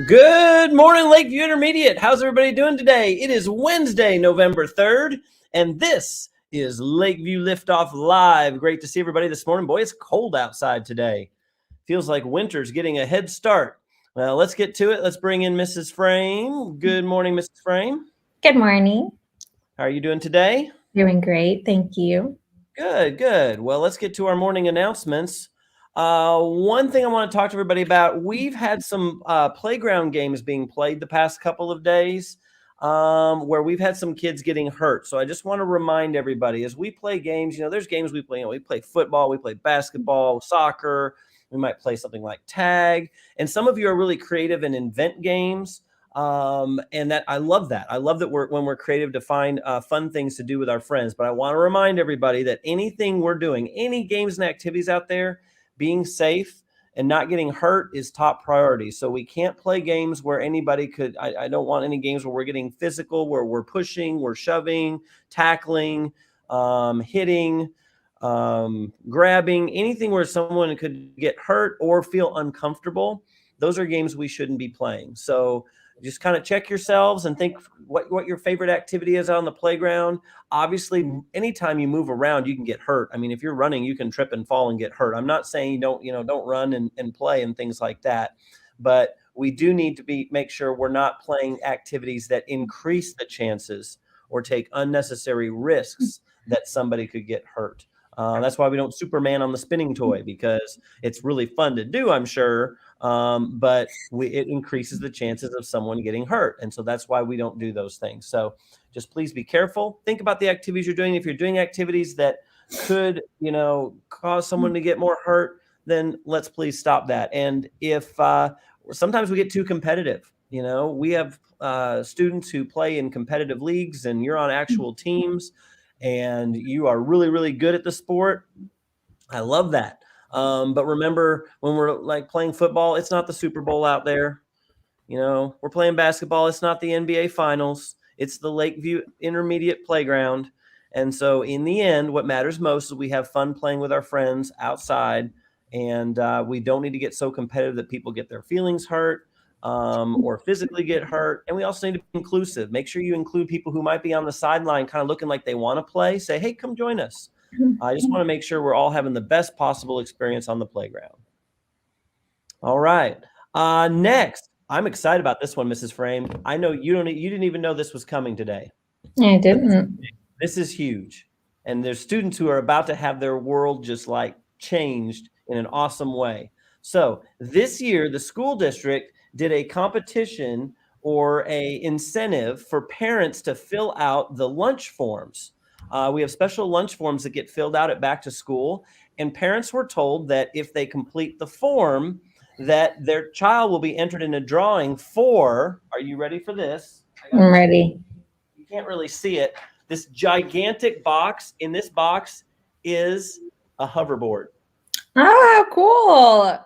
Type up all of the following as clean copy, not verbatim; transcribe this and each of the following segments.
Good morning, Lakeview Intermediate. How's everybody doing today? It is Wednesday, November 3rd, and this is Lakeview LIftoff Live. Great to see everybody this morning. Boy, it's cold outside today. Feels like winter's getting a head start. Well, let's get to it. Let's bring in Mrs. Frame. Good morning, Mrs. Frame. Good morning. How are you doing today? Doing great. Thank you. Good, good. Well, let's get to our morning announcements. One thing I want to talk to everybody about, we've had some playground games being played the past couple of days where we've had some kids getting hurt. So I just want to remind everybody, as we play games, there's games we play. We play football, we play basketball, soccer. We might play something like tag. And some of you are really creative and invent games. And that I love that. I love that when we're creative to find fun things to do with our friends. But I want to remind everybody that anything we're doing, any games and activities out there, being safe and not getting hurt is top priority. So we can't play games where anybody could, I don't want any games where we're getting physical, where we're pushing, we're shoving, tackling, hitting, grabbing, anything where someone could get hurt or feel uncomfortable. Those are games we shouldn't be playing. So just kind of check yourselves and think what your favorite activity is on the playground. Obviously, anytime you move around, you can get hurt. I mean, if you're running, you can trip and fall and get hurt. I'm not saying don't run and play and things like that. But we do need to make sure we're not playing activities that increase the chances or take unnecessary risks that somebody could get hurt. That's why we don't Superman on the spinning toy, because it's really fun to do, I'm sure, but it increases the chances of someone getting hurt. And so that's why we don't do those things. So just please be careful. Think about the activities you're doing. If you're doing activities that could, cause someone to get more hurt, then let's please stop that. And if sometimes we get too competitive, we have students who play in competitive leagues and you're on actual teams, and you are really, really good at the sport. I love that. But remember, when we're like playing football, it's not the Super Bowl out there. We're playing basketball. It's not the NBA Finals. It's the Lakeview Intermediate Playground. And so in the end, what matters most is we have fun playing with our friends outside. And we don't need to get so competitive that people get their feelings hurt or physically get hurt. And we also need to be inclusive. Make sure you include people who might be on the sideline kind of looking like they want to play. Say, hey, come join us. I just want to make sure we're all having the best possible experience on the playground. All right. Next, I'm excited about this one, Mrs. Frame. I know you didn't even know this was coming today. I didn't. This is huge. And there's students who are about to have their world just like changed in an awesome way. So this year, the school district did a competition or a incentive for parents to fill out the lunch forms. We have special lunch forms that get filled out at back to school, and parents were told that if they complete the form, that their child will be entered in a drawing for, are you ready for this? I'm ready. You can't really see it. This gigantic box, in this box is a hoverboard. Oh, cool.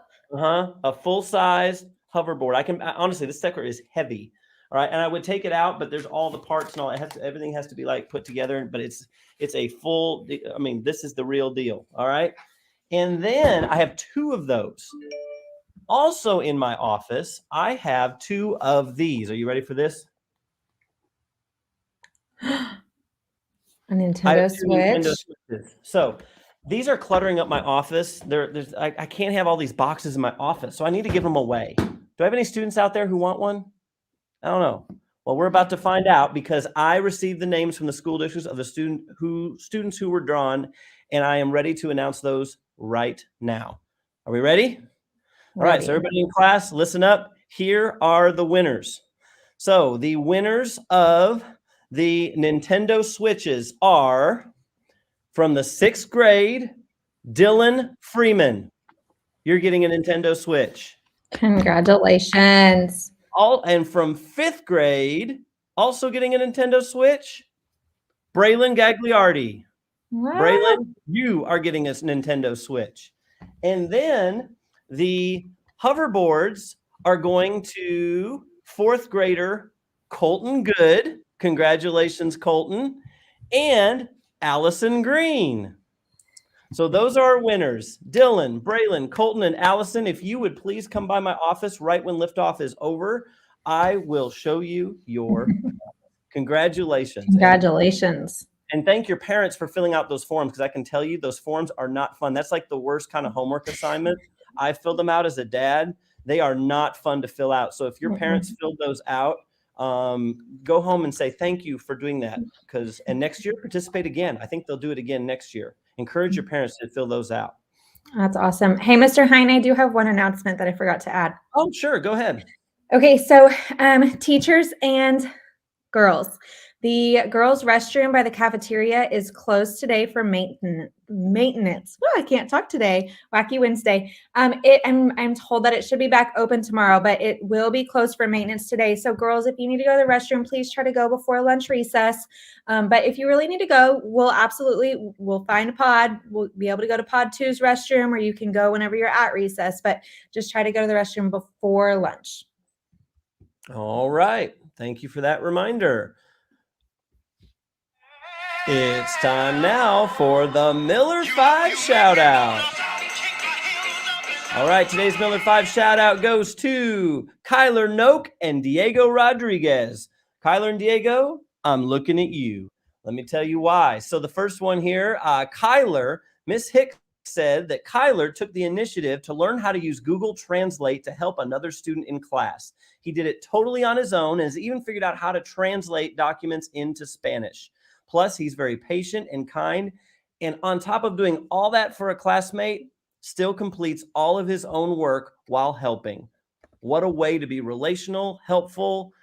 A full-size hoverboard. Honestly, this sucker is heavy. All right. And I would take it out, but there's all the parts and all. Everything has to be like put together, but it's a full, this is the real deal. All right. And then I have two of those. Also in my office, I have two of these. Are you ready for this? A Nintendo Switch. So these are cluttering up my office. I can't have all these boxes in my office, so I need to give them away. Do I have any students out there who want one? I don't know. Well, we're about to find out, because I received the names from the school districts of the students who were drawn, and I am ready to announce those right now. Are we ready? All right, so everybody in class, listen up. Here are the winners. So the winners of the Nintendo Switches are, from the 6th grade, Dylan Freeman. You're getting a Nintendo Switch. Congratulations. And from 5th grade, also getting a Nintendo Switch, Braylon Gagliardi. Wow. Braylon, you are getting a Nintendo Switch. And then the hoverboards are going to 4th grader Colton Good. Congratulations, Colton. And Allison Green. So those are our winners. Dylan, Braylon, Colton, and Allison, if you would please come by my office right when liftoff is over, I will show you your congratulations. Congratulations. And thank your parents for filling out those forms, because I can tell you those forms are not fun. That's like the worst kind of homework assignment. I filled them out as a dad. They are not fun to fill out. So if your parents filled those out, go home and say thank you for doing that. And next year, participate again. I think they'll do it again next year. Encourage your parents to fill those out. That's awesome. Hey, Mr. Hine, I do have one announcement that I forgot to add. Oh, sure. Go ahead. Okay, so teachers and girls. The girls' restroom by the cafeteria is closed today for maintenance. Oh, I can't talk today. Wacky Wednesday. I'm told that it should be back open tomorrow, but it will be closed for maintenance today. So, girls, if you need to go to the restroom, please try to go before lunch recess. But if you really need to go, we'll find a pod. We'll be able to go to Pod 2's restroom, or you can go whenever you're at recess. But just try to go to the restroom before lunch. All right. Thank you for that reminder. It's time now for the Miller 5 shout out. All right, today's Miller 5 shout out goes to Kyler Noak and Diego Rodriguez. Kyler and Diego, I'm looking at you. Let me tell you why. So the first one here, Kyler, Miss Hicks said that Kyler took the initiative to learn how to use Google Translate to help another student in class. He did it totally on his own and has even figured out how to translate documents into Spanish. Plus, he's very patient and kind. And on top of doing all that for a classmate, still completes all of his own work while helping. What a way to be relational, helpful,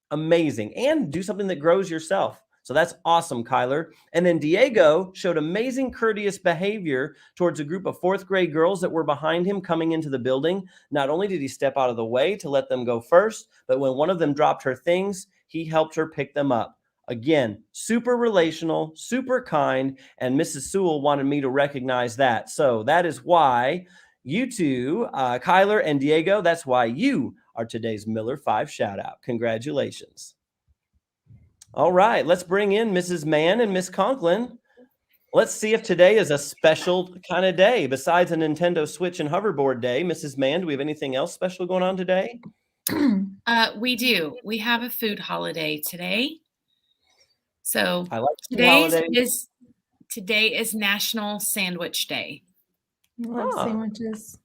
amazing, and do something that grows yourself. So that's awesome, Kyler. And then Diego showed amazing courteous behavior towards a group of fourth grade girls that were behind him coming into the building. Not only did he step out of the way to let them go first, but when one of them dropped her things, he helped her pick them up. Again, super relational, super kind, and Mrs. Sewell wanted me to recognize that. So that is why you two, Kyler and Diego, that's why you are today's Miller 5 shout out. Congratulations. All right, let's bring in Mrs. Mann and Miss Conklin. Let's see if today is a special kind of day besides a Nintendo Switch and hoverboard day. Mrs. Mann, do we have anything else special going on today? We do. We have a food holiday today. So I like today is National Sandwich Day. I love sandwiches.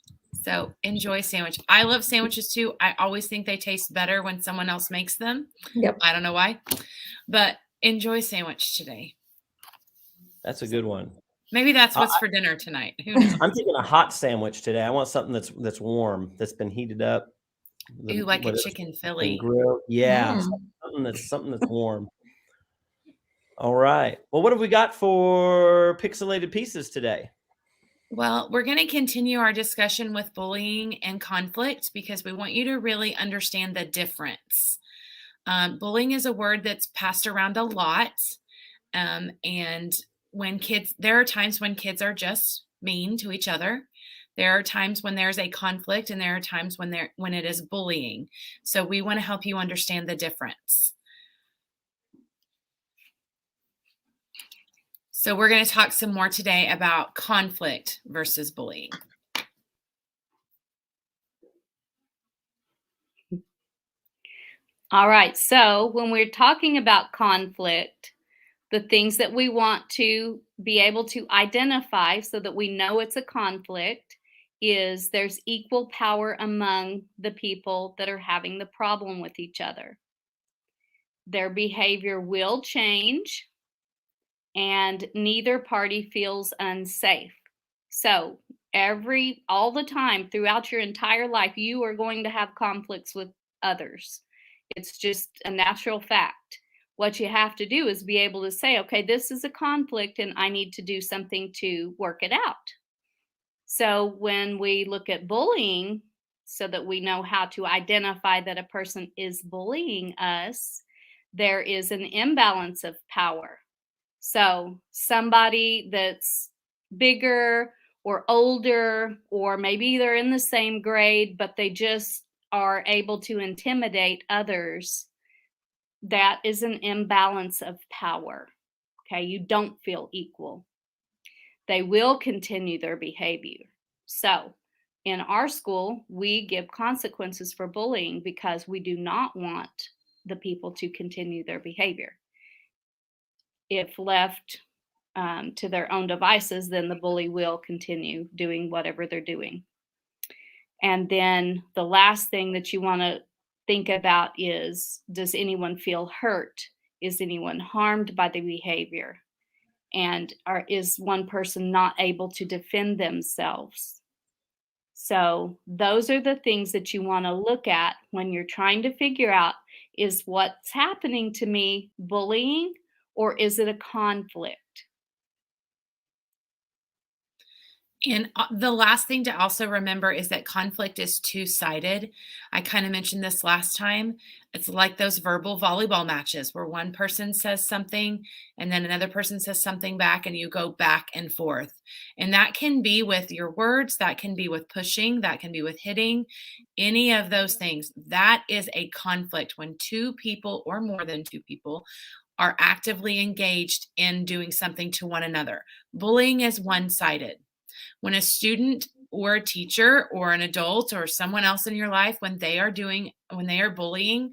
So enjoy sandwich. I love sandwiches too. I always think they taste better when someone else makes them. Yep. I don't know why, but enjoy sandwich today. That's a good one. Maybe that's what's for dinner tonight. Who knows? I'm thinking a hot sandwich today. I want something that's warm, that's been heated up. Ooh, like a chicken Philly. Grill. Yeah, something that's warm. All right. Well, what have we got for Pixelated Pieces today? Well, we're going to continue our discussion with bullying and conflict because we want you to really understand the difference. Bullying is a word that's passed around a lot. And there are times when kids are just mean to each other. There are times when there's a conflict, and there are times when it is bullying. So we want to help you understand the difference. So we're going to talk some more today about conflict versus bullying. All right. So when we're talking about conflict, the things that we want to be able to identify so that we know it's a conflict is there's equal power among the people that are having the problem with each other. Their behavior will change, and neither party feels unsafe. So all the time throughout your entire life, you are going to have conflicts with others. It's just a natural fact. What you have to do is be able to say, okay, this is a conflict and I need to do something to work it out. So when we look at bullying, so that we know how to identify that a person is bullying us, there is an imbalance of power. So somebody that's bigger or older, or maybe they're in the same grade, but they just are able to intimidate others, that is an imbalance of power. Okay, you don't feel equal. they will continue their behavior. So in our school, we give consequences for bullying because we do not want the people to continue their behavior. If left to their own devices, then the bully will continue doing whatever they're doing. And then the last thing that you want to think about is, does anyone feel hurt? Is anyone harmed by the behavior? And is one person not able to defend themselves? So those are the things that you want to look at when you're trying to figure out, is what's happening to me bullying, or is it a conflict? And the last thing to also remember is that conflict is two-sided. I kind of mentioned this last time. It's like those verbal volleyball matches where one person says something and then another person says something back, and you go back and forth. And that can be with your words, that can be with pushing, that can be with hitting, any of those things. That is a conflict when two people or more than two people are actively engaged in doing something to one another. Bullying is one-sided. When a student or a teacher or an adult or someone else in your life, when they are bullying,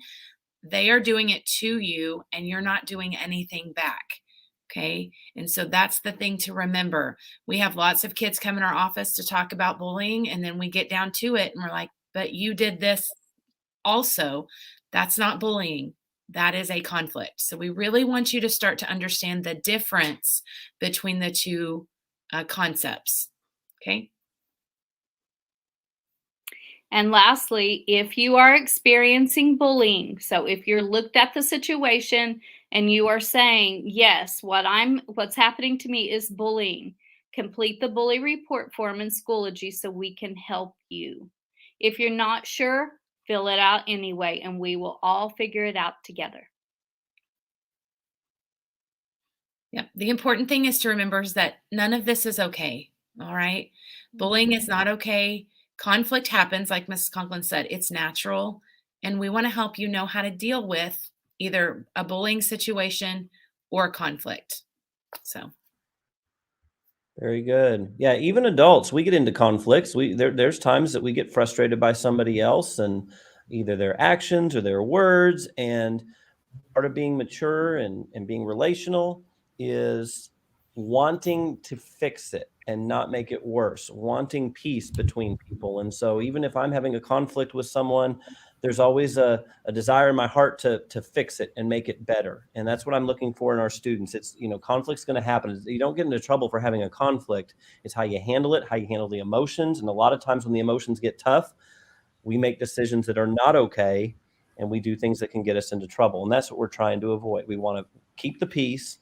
they are doing it to you and you're not doing anything back. Okay. And so that's the thing to remember. We have lots of kids come in our office to talk about bullying, and then we get down to it and we're like, but you did this also. That's not bullying. That is a conflict. So we really want you to start to understand the difference between the two concepts. Okay. And lastly, if you are experiencing bullying, so if you're looked at the situation and you are saying, yes, what's happening to me is bullying, complete the bully report form in Schoology so we can help you. If you're not sure, fill it out anyway, and we will all figure it out together. Yep. The important thing is to remember is that none of this is okay. All right. Bullying is not okay. Conflict happens, like Mrs. Conklin said, it's natural. And we want to help you know how to deal with either a bullying situation or conflict. So. Very good. Yeah, even adults, we get into conflicts. There's times that we get frustrated by somebody else and either their actions or their words. And part of being mature and being relational is wanting to fix it and not make it worse, wanting peace between people. And so even if I'm having a conflict with someone, there's always a desire in my heart to fix it and make it better. And that's what I'm looking for in our students. It's, conflict's going to happen. You don't get into trouble for having a conflict. It's how you handle it, how you handle the emotions. And a lot of times when the emotions get tough, we make decisions that are not okay, and we do things that can get us into trouble. And that's what we're trying to avoid. We want to keep the peace,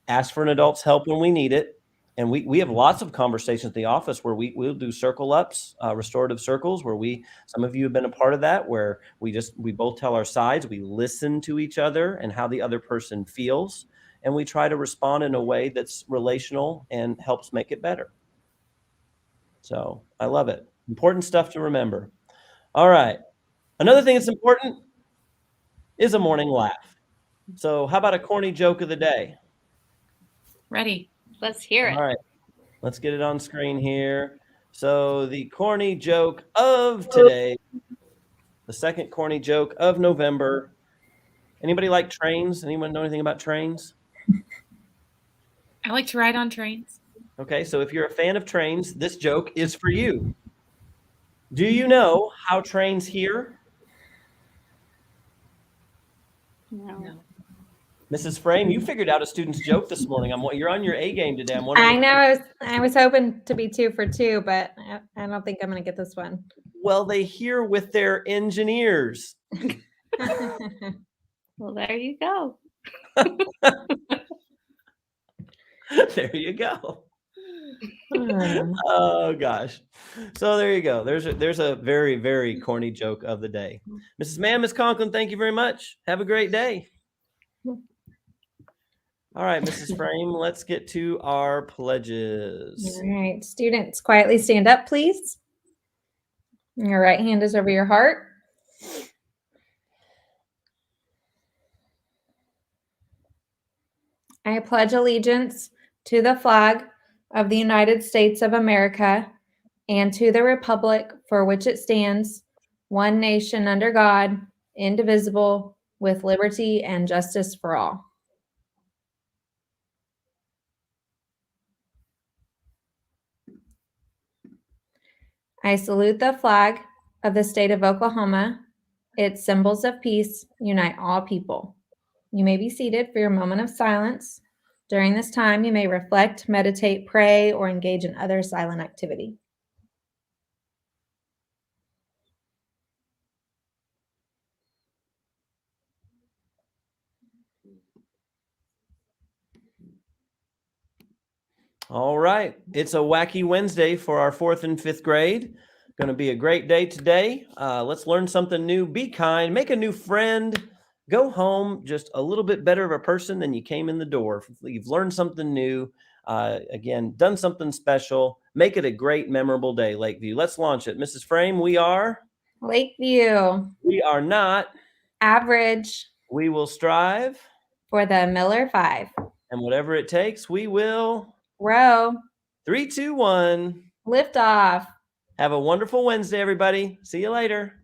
ask for an adult's help when we need it. And we have lots of conversations at the office where we'll do circle ups, restorative circles, where some of you have been a part of that, where we both tell our sides, we listen to each other and how the other person feels, and we try to respond in a way that's relational and helps make it better. So I love it. Important stuff to remember. All right. Another thing that's important is a morning laugh. So how about a corny joke of the day? Ready. Let's hear it. All right. Let's get it on screen here. So the corny joke of today, the second corny joke of November. Anybody like trains? Anyone know anything about trains? I like to ride on trains. Okay, so if you're a fan of trains, this joke is for you. Do you know how trains hear? No. Mrs. Frame, you figured out a student's joke this morning. You're on your A game today. I'm wondering. I know. I was hoping to be 2 for 2, but I don't think I'm going to get this one. Well, they hear with their engineers. Well, there you go. There you go. Oh gosh. So there you go. There's a very, very corny joke of the day. Mrs. Mann, Ms. Conklin, thank you very much. Have a great day. All right, Mrs. Frame, let's get to our pledges. All right, students, quietly stand up, please. Your right hand is over your heart. I pledge allegiance to the flag of the United States of America and to the republic for which it stands, one nation under God, indivisible, with liberty and justice for all. I salute the flag of the state of Oklahoma. Its symbols of peace unite all people. You may be seated for your moment of silence. During this time, you may reflect, meditate, pray, or engage in other silent activity. All right. It's a wacky Wednesday for our 4th and 5th grade. Going to be a great day today. Let's learn something new. Be kind. Make a new friend. Go home just a little bit better of a person than you came in the door. You've learned something new. Again, done something special. Make it a great, memorable day, Lakeview. Let's launch it. Mrs. Frame, we are Lakeview. We are not Average. We will strive. For the Miller 5. And whatever it takes, we will Row. 3, 2, 1. Lift off. Have a wonderful Wednesday, everybody. See you later.